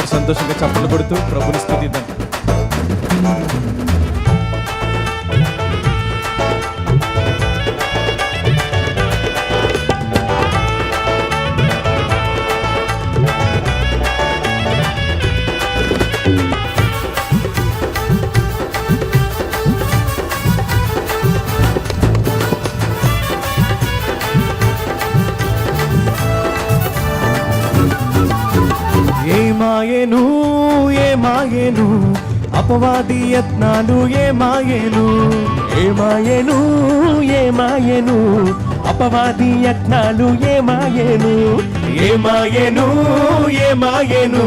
సంతోషంగా చప్పట్లు కొడుతూ ప్రభుని స్తుతిద్దాం. ఏమాయెను ఏమాయెను అపవాది యత్నాలు ఏమాయెను ఏమాయెను ఏమాయెను అపవాది యత్నాలు ఏమాయెను ఏమాయెను ఏమాయెను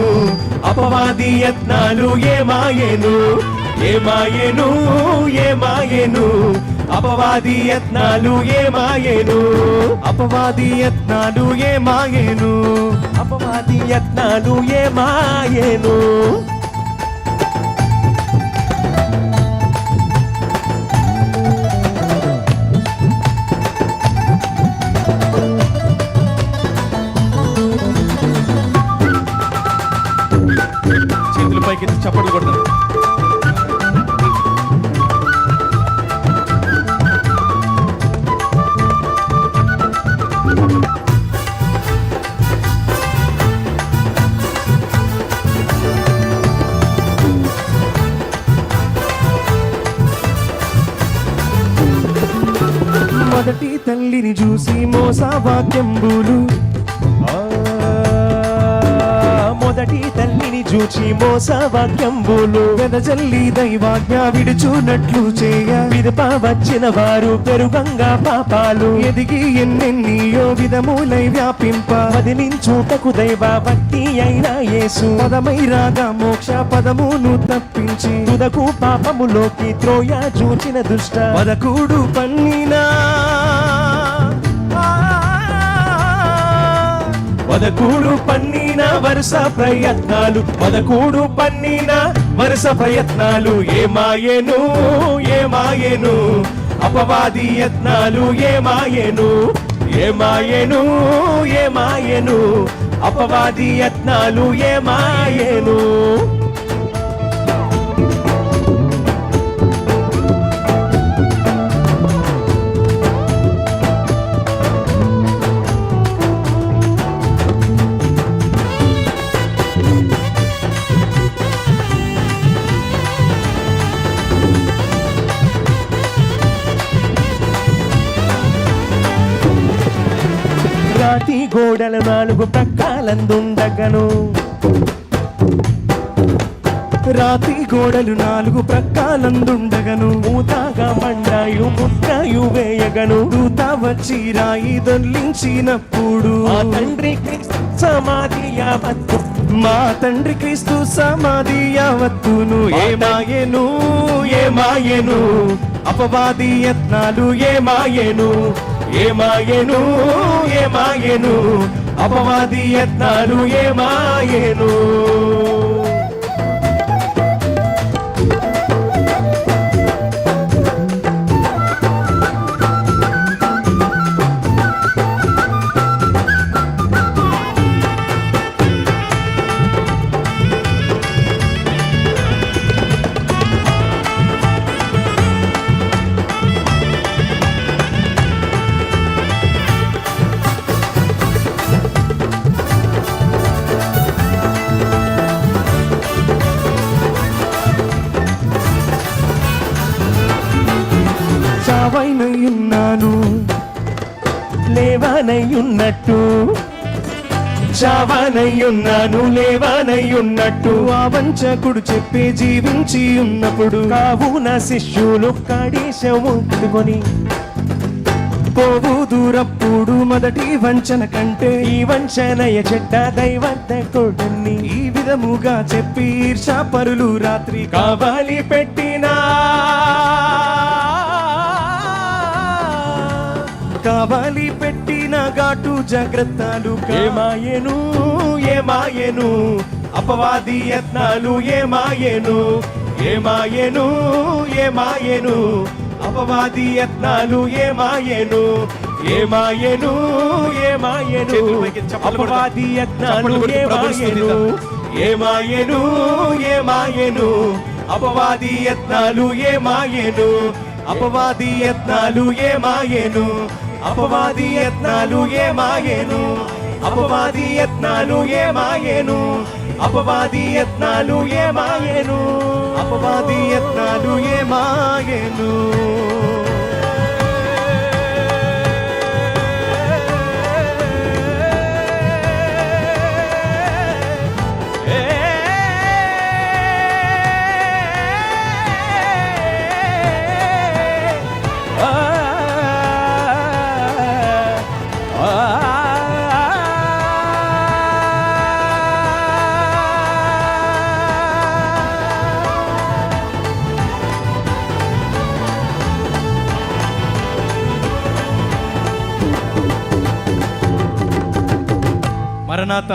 అపవాది యత్నాలు ఏమాయెను ఏమాయెను ఏమాయెను అపవాది యత్నాలు ఏమాయెను అపవాది యత్నాలు ఏమాయెను అపవాది యత్నాలు ఏమాయెను చేతుల పైకి ఎత్తి చప్పట్లు కొడతారు. మొదటి తల్లిని చూసి మోసవాక్యంబులు మొదటి తల్లిని చూచి మోసవాక్యంబులు వెదజల్లి దైవాజ్ఞ విడుచున్నట్లు చేయ విదప వచ్చిన వారు పెరుగంగా పాపాలు ఎదిగి ఎన్నెన్నియో విధములై వ్యాపింప వదిలించుటకు దైవ భక్తి అయిన యేసు పదమై రాగా మోక్ష పదమును తప్పించి తుదకు పాపములోకి త్రోయ చూచిన దుష్ట వదకుడు పన్నినా వదకూడు పన్నిన వరుస ప్రయత్నాలు వదకూడు పన్నిన వరుస ప్రయత్నాలు ఏమాయెను ఏమాయెను అపవాది యత్నాలు ఏమాయెను ఏమాయెను ఏమాయెను అపవాది యత్నాలు ఏమాయెను రాతి గోడల నాలుగు ప్రక్కలందుండగను రాతి గోడలు నాలుగు ప్రక్కలందుండగను మూతగా మండాయు ముక్కయు వేయగను దూత వచ్చి రాయి దొర్లించినప్పుడు మా తండ్రి క్రీస్తు సమాధి యావత్తు మా తండ్రి క్రీస్తు సమాధి యావత్తును ఏమాయెను ఏమాయెను అపవాది యత్నాలు ఏమాయెను ఏమాయెను ఏమాయెను అపవాది యత్నాలు ఏమాయెను చావైనయున్నాను లేవానయ్యున్నట్టు చావనయ్యున్నాను లేవానయ్యున్నట్టు ఆ వంచకుడు చెప్పే జీవించి ఉన్నప్పుడు కావున శిష్యులు కడేశముట్టుకొని పోవు దూరప్పుడు మొదటి వంచన కంటే ఈ వంచనయ చెడ్డ దైవద్దకుడిని ఈ విధముగా చెప్పి ఈర్షాపరులు రాత్రి కావాలి పెట్టినా కావాలి పెట్టిన ఘాటు జాగ్రత్తలు ఏమాయెను ఏమాయెను అపవాది యత్నాలు ఏమాయెను ఏమాయెను ఏమాయెను అపవాది యత్నాలు ఏమాయెను ఏమాయెను ఏమాయెను అపవాది యత్నాలు ఏమాయెను ఏమాయెను ఏమాయెను అపవాది యత్నాలు ఏమాయెను అపవాది యత్నాలు ఏమాయెను అపవాది యత్నాలు ఏమాయెను అపవాది యత్నాలు ఏమాయెను అపవాది యత్నాలు ఏమాయెను అపవాది యత్నాలు ఏమాయెను మరణాత